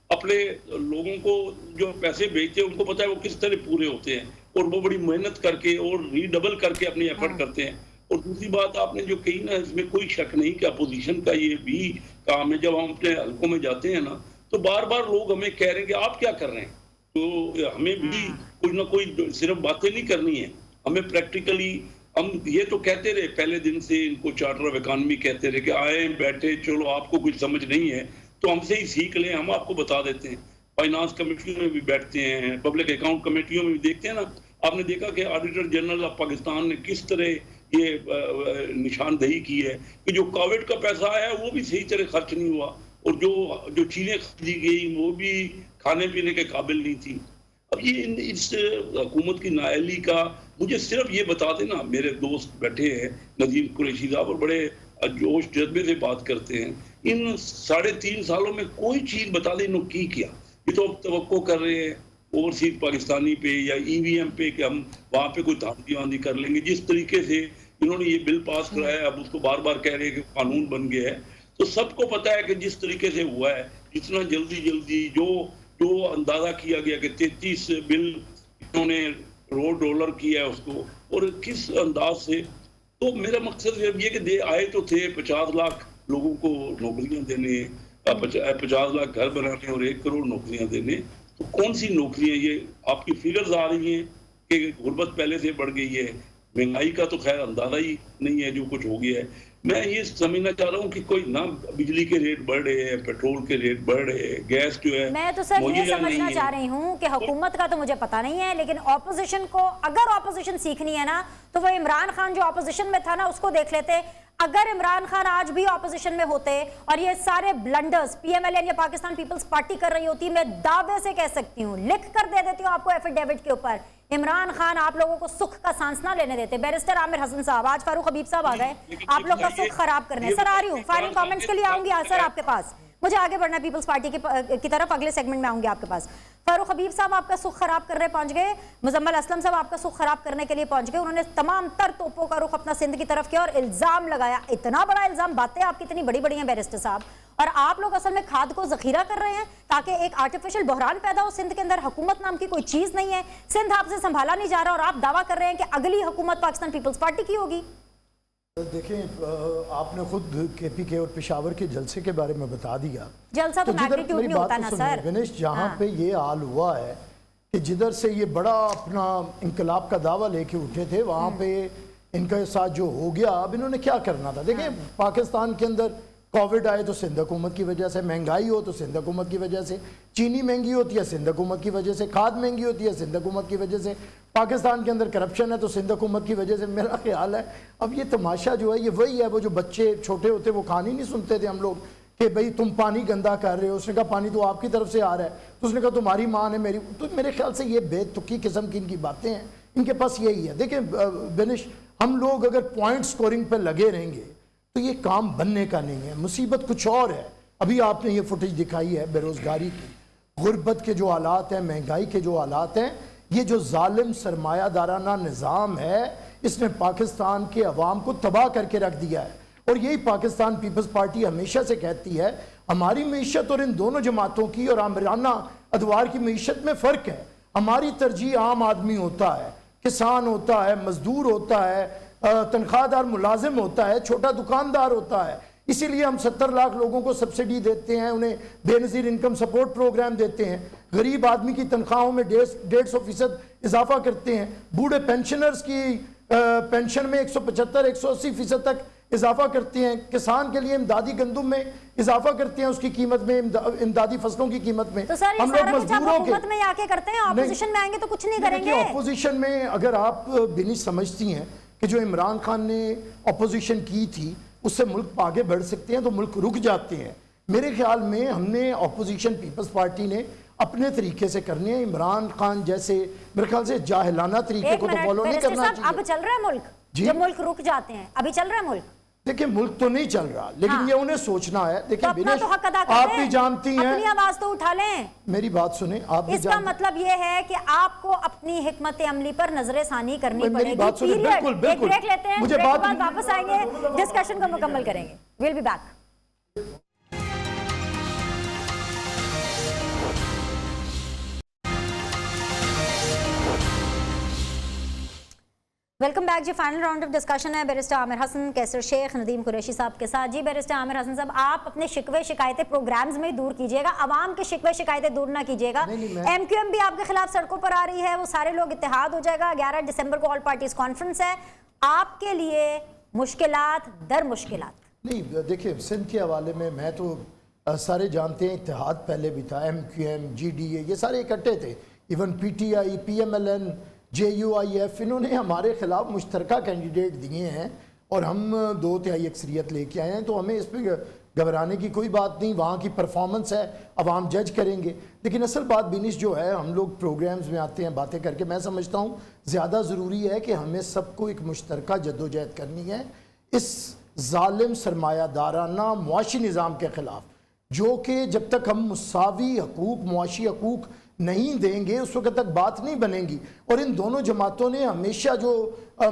अपने लोगों को जो पैसे भेजते हैं उनको पता है वो किस तरह पूरे होते हैं, और वो बड़ी मेहनत करके और रीडबल करके अपनी एफर्ट करते हैं। और दूसरी बात आपने जो कही ना, इसमें कोई शक नहीं कि अपोजिशन का ये भी काम है। जब हम अपने हल्कों में जाते हैं ना, तो बार बार लोग हमें कह रहे हैं कि आप क्या कर रहे हैं, तो हमें भी कुछ ना कोई सिर्फ बातें नहीं करनी है, हमें प्रैक्टिकली, हम ये तो कहते रहे पहले दिन से, इनको चार्टर ऑफ इकॉनमी कहते रहे कि आए बैठे, चलो आपको कुछ समझ नहीं है तो हमसे ही सीख लें, हम आपको बता देते हैं। फाइनेंस कमेटियों में भी बैठते हैं, पब्लिक अकाउंट कमेटियों में भी देखते हैं ना, आपने देखा कि ऑडिटर जनरल ऑफ पाकिस्तान ने किस तरह ये निशानदेही की है कि जो कोविड का पैसा आया वो भी सही तरह खर्च नहीं हुआ, और जो चीजें खरीदी गई वो भी खाने पीने के काबिल नहीं थी। अब ये इस हुकूमत की नाअहली का मुझे सिर्फ ये बता देना, मेरे दोस्त बैठे हैं नदीम कुरैशी साहब और बड़े जोश जज्बे से बात करते हैं, इन 3.5 सालों में कोई चीज बता दें इन्होंने की किया। ये तो अब तवक्को कर रहे हैं ओवरसीज पाकिस्तानी पे या ईवीएम पे कि हम वहाँ पे कोई धांधली वांधी कर लेंगे। जिस तरीके से इन्होंने ये बिल पास कराया, अब उसको बार बार कह रहे हैं कि कानून बन गया है, तो सबको पता है कि जिस तरीके से हुआ है, जितना जल्दी जो अंदाजा किया गया कि 33 बिल इन्होंने रोड रोलर किया है उसको, और किस अंदाज से। तो मेरा मकसद ये कि दे आए तो थे 50 लाख लोगों को नौकरियां देने, 50 लाख घर बनाने और 1 करोड़ नौकरियां देने। तो कौन सी नौकरियां, ये आपकी फिगर्स आ रही हैं कि गुर्बत पहले से बढ़ गई है, महंगाई का तो खैर अंदाजा ही नहीं है जो कुछ हो गया है। मैं ये समझना चाह रहा हूँ कि कोई ना बिजली के रेट बढ़ रहे हैं, पेट्रोल के रेट बढ़ रहे हैं, गैस जो है, मैं तो सर ये समझना चाह रही हूँ कि हुकूमत का तो मुझे पता नहीं है, लेकिन ऑपोजिशन को, अगर ऑपोजिशन सीखनी है ना तो वो इमरान खान जो ऑपोजिशन में था ना उसको देख लेते। अगर इमरान खान आज भी ऑपोजिशन में होते और ये सारे ब्लंडर्स पीएमएलएन या पाकिस्तान पीपल्स पार्टी कर रही होती, मैं दावे से कह सकती हूँ, लिख कर दे देती हूँ आपको एफिडेविट के ऊपर, इमरान खान आप लोगों को सुख का सांस ना लेने देते। बैरिस्टर आमिर हसन साहब, आज फारूक हबीब साहब आ गए आप लोग का सुख खराब करने। सर आ रही हूँ, फाइनल कमेंट्स के लिए आऊंगी सर आपके पास, मुझे आगे बढ़ना पीपल्स पार्टी की तरफ, अगले सेगमेंट में आऊंगी आपके पास। फारूक हबीब साहब आपका सुख खराब करने पहुंच गए, मुजम्मल असलम साहब आपका सुख खराब करने के लिए पहुंच गए। उन्होंने तमाम तर तोपों का रुख अपना सिंध की तरफ किया और इल्जाम लगाया, इतना बड़ा इल्जाम, बातें आपकी इतनी बड़ी बड़ी हैं बैरिस्टर साहब, और आप लोग असल में खाद को जखीरा कर रहे हैं ताकि एक आर्टिफिशियल बहरान पैदा हो। सिंध के अंदर हुकूमत नाम की कोई चीज नहीं है, सिंध आपसे संभाला नहीं जा रहा और आप दावा कर रहे हैं कि अगली हुकूमत पाकिस्तान पीपल्स पार्टी की होगी। देखें, आपने खुद केपीके और पेशावर के जलसे के बारे में बता दिया। जलसा तो मैग्नीट्यूड में होता ना सर विनेश, जहाँ पे ये हाल हुआ है कि जिधर से ये बड़ा अपना इंकलाब का दावा लेके उठे थे, वहाँ पे इनके साथ जो हो गया, अब इन्होंने क्या करना था। देखिए, पाकिस्तान के अंदर कोविड आए तो सिंध हुकूमत की वजह से, महंगाई हो तो सिंध हुकूमत की वजह से, चीनी महंगी होती है सिंध हुकूमत की वजह से, खाद महंगी होती है सिंध हुकूमत की वजह से, पाकिस्तान के अंदर करप्शन है तो सिंध हुकूमत की वजह से। मेरा ख्याल है अब ये तमाशा जो है ये वही है, वो जो बच्चे छोटे होते वो कहानी नहीं सुनते थे हम लोग कि भाई तुम पानी गंदा कर रहे हो, उसने कहा पानी तो आपकी तरफ से आ रहा है, तो उसने कहा तुम्हारी माँ ने मेरी, तो मेरे ख्याल से ये बेतुकी किस्म की इनकी बातें हैं, इनके पास यही है। देखिए बेनिश, हम लोग अगर पॉइंट स्कोरिंग पर लगे रहेंगे तो ये काम बनने का नहीं है, मुसीबत कुछ और है। अभी आपने ये फुटेज दिखाई है बेरोजगारी की, गुर्बत के जो हालात हैं, महंगाई के जो हालात हैं, ये जो जालिम सरमायादाराना निज़ाम है इसने पाकिस्तान के अवाम को तबाह करके रख दिया है। और यही पाकिस्तान पीपल्स पार्टी हमेशा से कहती है, हमारी मीशत और इन दोनों जमातों की और आमराना अदवार की मीशत में फ़र्क है। हमारी तरजीह आम आदमी होता है, किसान होता है, मजदूर होता है, तनख्वाहदार मुलाजिम होता है, छोटा दुकानदार होता है। इसीलिए हम 70 लाख लोगों को सब्सिडी देते हैं, उन्हें बेनज़ीर इनकम सपोर्ट प्रोग्राम देते हैं, गरीब आदमी की तनख्वाहों में 150% इजाफा करते हैं, बूढ़े पेंशनर्स की पेंशन में 175-180% तक इजाफा करते हैं, किसान के लिए इमदादी गंदुम में इजाफा करते हैं, उसकी कीमत में, इमदादी फसलों की कीमत में। तो सर, हम लोग मजदूरों के में आके करते हैं, ऑपोजिशन में आएंगे तो कुछ नहीं करेंगे। ऑपोजिशन में अगर आप बिनी समझती हैं कि जो इमरान खान ने ऑपोजिशन की थी उससे मुल्क आगे बढ़ सकते हैं तो मुल्क रुक जाते हैं। मेरे ख्याल में हमने ऑपोजिशन पीपल्स पार्टी ने अपने तरीके से करने हैं, इमरान खान जैसे मेरे ख्याल से जाहिलाना तरीके को तो फॉलो नहीं करना चाहिए। अब चल रहा है मुल्क, जब मुल्क रुक जाते हैं, अभी चल रहा है मुल्क। देखिए, मुल्क तो नहीं चल रहा, लेकिन हाँ। ये उन्हें सोचना है। देखिए तो विनेश, तो आप भी जानती हैं, अपनी आवाज तो उठा लें। मेरी बात सुने, आप भी इसका मतलब ये है कि आपको अपनी हिकमत अमली पर नजर सानी करनी पड़ेगी। बात सुने, बिल्कुल बिल्कुल। ब्रेक लेते हैं, मुझे बाद वापस आएंगे, डिस्कशन को मुकम्मल करेंगे। Will be back. Welcome back जी। फाइनल राउंड ऑफ डिस्कशन है बैरिस्टर आमिर हसन, कैसर शेख, नदीम कुरैशी साहब के साथ। जी बैरिस्टर आमिर हसन साहब, आप अपने शिकवे शिकायतें प्रोग्राम्स में दूर कीजिएगा, अवाम के शिकवे शिकायतें दूर ना कीजिएगा। MQM भी आपके खिलाफ सड़कों पर आ रही है, वो सारे लोग इत्तेहाद हो जाएगा। 11 दिसंबर को ऑल पार्टीज कॉन्फ्रेंस है, आपके लिए मुश्किलात दर मुश्किलात। नहीं, देखिए सिंध के हवाले में मैं तो सारे जानते हैं, इत्तेहाद पहले भी था, MQM, GDA ये सारे इकट्ठे थे, इवन PTI, PMLN, JUIF, इन्होंने हमारे खिलाफ मुश्तरका कैंडिडेट दिए हैं और हम 2/3 अक्सरियत लेके आए हैं, तो हमें इस पर घबराने की कोई बात नहीं। वहाँ की परफॉर्मेंस है, अवाम जज करेंगे। लेकिन असल बात बिनिश जो है, हम लोग प्रोग्राम्स में आते हैं बातें करके, मैं समझता हूँ ज़्यादा ज़रूरी है कि हमें सबको एक मुश्तरका जद्दोजहद करनी है इस जालिम सरमायादाराना मुआशी निज़ाम के ख़िलाफ़, जो कि जब तक हम मुसावी हकूक़, मुआशी हकूक़ नहीं देंगे उस वक्त तक बात नहीं बनेगी। और इन दोनों जमातों ने हमेशा जो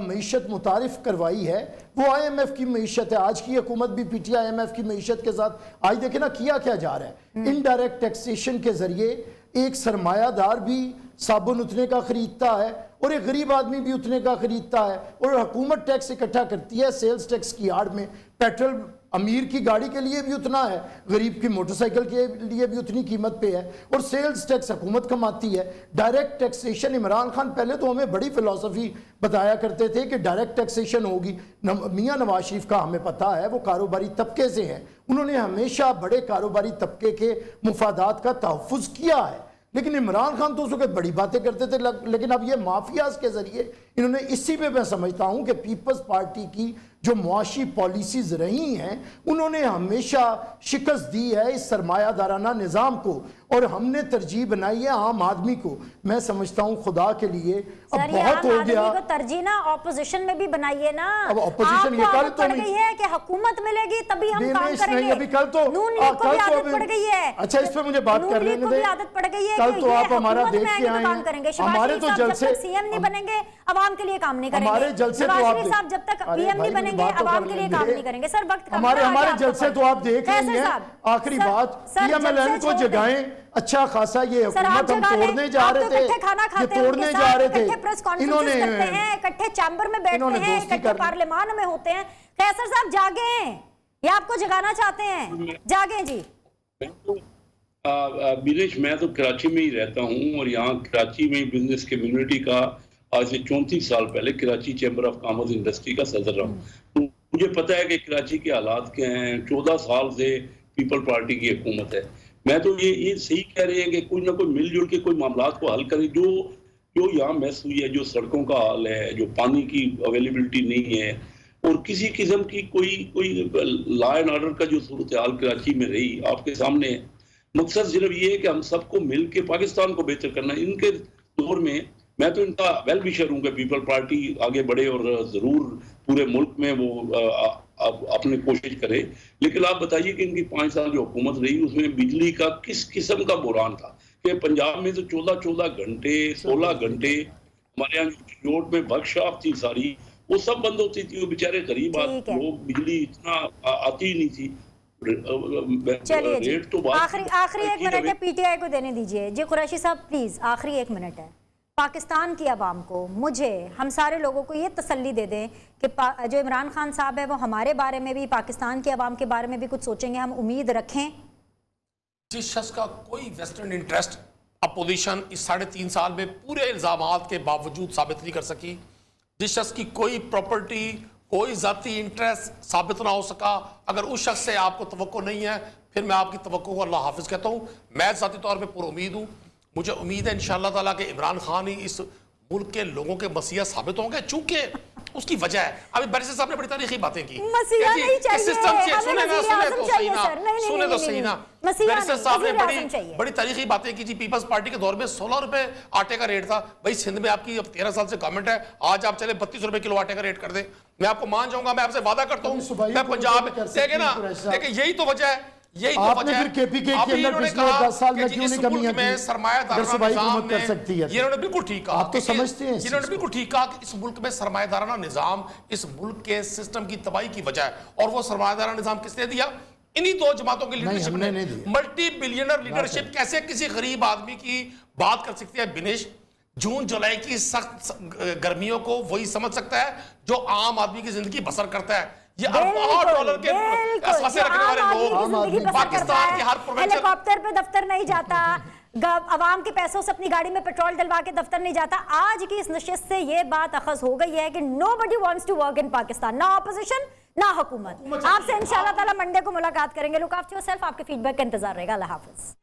मीशत मुतारिफ करवाई है वो IMF की मीशत है। आज की हुकूमत भी PTI IMF की मीशत के साथ, आज देखे ना किया क्या जा रहा है। इनडायरेक्ट टैक्सेशन के जरिए एक सरमायादार भी साबुन उतने का खरीदता है और एक गरीब आदमी भी उतने का खरीदता है, और हुकूमत टैक्स इकट्ठा करती है सेल्स टैक्स की आड़ में। पेट्रोल अमीर की गाड़ी के लिए भी उतना है, गरीब की मोटरसाइकिल के लिए भी उतनी कीमत पे है, और सेल्स टैक्स हुकूमत कमाती है। डायरेक्ट टैक्सेशन, इमरान खान पहले तो हमें बड़ी फिलॉसफी बताया करते थे कि डायरेक्ट टैक्सेशन होगी। मियाँ नवाज शरीफ का हमें पता है वो कारोबारी तबके से हैं, उन्होंने हमेशा बड़े कारोबारी तबके के मुफादात का तहफ़्फ़ुज़ किया है। लेकिन इमरान खान तो उस वक्त बड़ी बातें करते थे, लेकिन अब ये माफियाज के जरिए इन्होंने इसी पे मैं समझता हूँ कि पीपल्स पार्टी की जो मुआशी पॉलिसीज रही हैं उन्होंने हमेशा शिकस्त दी है इस सरमायादाराना निज़ाम को, और हमने तरजीह बनाई है आम आदमी को। मैं समझता हूँ खुदा के लिए अब बहुत हो गया। तरजीह ना ऑपोजिशन में भी बनाइए ना। अब ऑपोजिशन ये कल तो नहीं है कि हुकूमत मिलेगी तभी हम काम करेंगे। अभी कल तो नून लीग को भी आदत पड़ गई है। अच्छा, इस पे मुझे बात करने दें। आदत पड़ गई है कल तो आप हमारा देख के आए काम करेंगे। हैं, हमारे तो जलसे CM नहीं बनेंगे आवाम के लिए काम नहीं करेंगे। हमारे जलसे तो आप साहब जब तक PM नहीं बनेंगे आवाम के लिए काम नहीं करेंगे। सर वक्त हमारे जलसे तो आप देख रहे हैं। आखिरी बात, PMLN को जगाएं। अच्छा खासा ये हुकूमत हम तोड़ने जा रहे थे, ये तोड़ने जा रहे थे। इन्होंने इकट्ठे चैम्बर में बैठते हैं, इकट्ठे पार्लियामान में होते हैं। कैसर साहब जागे, ये आपको जगाना चाहते हैं, जागे जी। बिनेश, मैं तो कराची में ही रहता हूँ और यहाँ कराची में बिजनेस कम्युनिटी का आज से 34 साल पहले Karachi chamber of commerce industry का सदर रहा हूँ। तो मुझे पता है कि कराची के हालात क्या हैं। 14 साल से पीपल पार्टी की हुकूमत है। मैं तो ये सही कह रहे हैं कि कोई ना कोई मिलजुल के कोई मामलात को हल करे। जो यहाँ मैस हुई है, जो सड़कों का हाल है, जो पानी की अवेलेबिलिटी नहीं है, और किसी किस्म की कोई लॉ एंड ऑर्डर का जो सूरत हाल कराची में रही आपके सामने है। मकसद सिर्फ ये है कि हम सबको मिल के पाकिस्तान को बेहतर करना। इनके दौर में मैं तो इनका वेल विशर हूँ कि पीपल पार्टी आगे बढ़े और ज़रूर पूरे मुल्क में वो अपने कोशिश करे। लेकिन आप बताइए कि इनकी 5 साल जो हुकूमत रही उसमें बिजली का किस किस्म का बुरान था कि पंजाब में तो 14 घंटे 16 घंटे हमारे यहाँ रोड में वर्कशॉप थी सारी, वो सब बंद होती थी। वो बेचारे गरीब लोग, बिजली इतना आती ही नहीं थी। चलिए तो आखिरी 1 मिनट है, PTI को देने दीजिए जी। कुरैशी साहब प्लीज, आखिरी 1 मिनट है। पाकिस्तान की आवाम को, मुझे, हम सारे लोगों को ये तसल्ली दे दें कि जो इमरान खान साहब है वो हमारे बारे में भी, पाकिस्तान की आवाम के बारे में भी कुछ सोचेंगे, हम उम्मीद रखें। जिस शख्स का कोई वेस्टर्न इंटरेस्ट अपोजिशन इस 3.5 साल में पूरे इल्जामात के बावजूद साबित नहीं कर सकी, जिस शख्स की कोई प्रॉपर्टी, कोई जाती इंटरेस्ट साबित ना हो सका, अगर उस शख्स से आपको तवक्को नहीं है, फिर मैं आपकी तवक्को को अल्लाह हाफिज कहता हूँ। मैं ज़ाती तौर पर पुरुमीद हूँ। मुझे उम्मीद है इंशाअल्लाह ताला कि इमरान खान ही इस मुल्क के लोगों के मसीहा साबित होंगे, चूंकि उसकी वजह है। अभी बैरिस्टर साहब ने बड़ी तारीखी बातें की। मसीहा नहीं चाहिए, सिस्टम से सुने तो सही ना। बैरिस्टर साहब ने बड़ी तारीखी बातें की जी। पीपल्स पार्टी के दौर में 16 रुपए आटे का रेट था। भाई सिंध में आपकी अब 13 साल से गवर्नमेंट है, आज आप चले 32 रुपए किलो आटे का रेट कर दे, मैं आपको मान जाऊंगा। मैं आपसे वादा करता हूँ, मैं पंजाब में देखे ना, देखिए यही तो वजह है, यही तो वजह है। केपीके के अंदर पिछले 10 साल में क्यों नहीं कमी आई में सरमायादाराना निजाम कर सकती है। ये बिल्कुल ठीक कहा, आप तो समझते हैं, इन्होंने बिल्कुल ठीक कहा कि इस मुल्क में सरमायादाराना निजाम इस मुल्क के सिस्टम की तबाही की वजह है। और वो सरमायादाराना निजाम किसने दिया? इन्हीं 2 जमातों की लीडरशिप ने। मल्टी बिलियनर लीडरशिप कैसे किसी गरीब आदमी की बात कर सकती है? बिनेश, जून जुलाई की सख्त गर्मियों को वही समझ सकता है जो आम आदमी की जिंदगी बसर करता है। ये $8 के फंसे रखने वाले लोग पाकिस्तान के हर हेलीकॉप्टर पे दफ्तर नहीं जाता, अवाम के पैसों से अपनी गाड़ी में पेट्रोल डलवा के दफ्तर नहीं जाता। आज की इस नशिस्त से ये बात अखज़ हो गई है कि nobody wants to work in Pakistan, ना ऑपोजिशन ना हुकूमत। आपसे इंशाअल्लाह ताला मंडे को मुलाकात करेंगे। लुक आफ्टर योरसेल्फ, आपके फीडबैक का इंतजार रहेगा। अल्लाह हाफिज।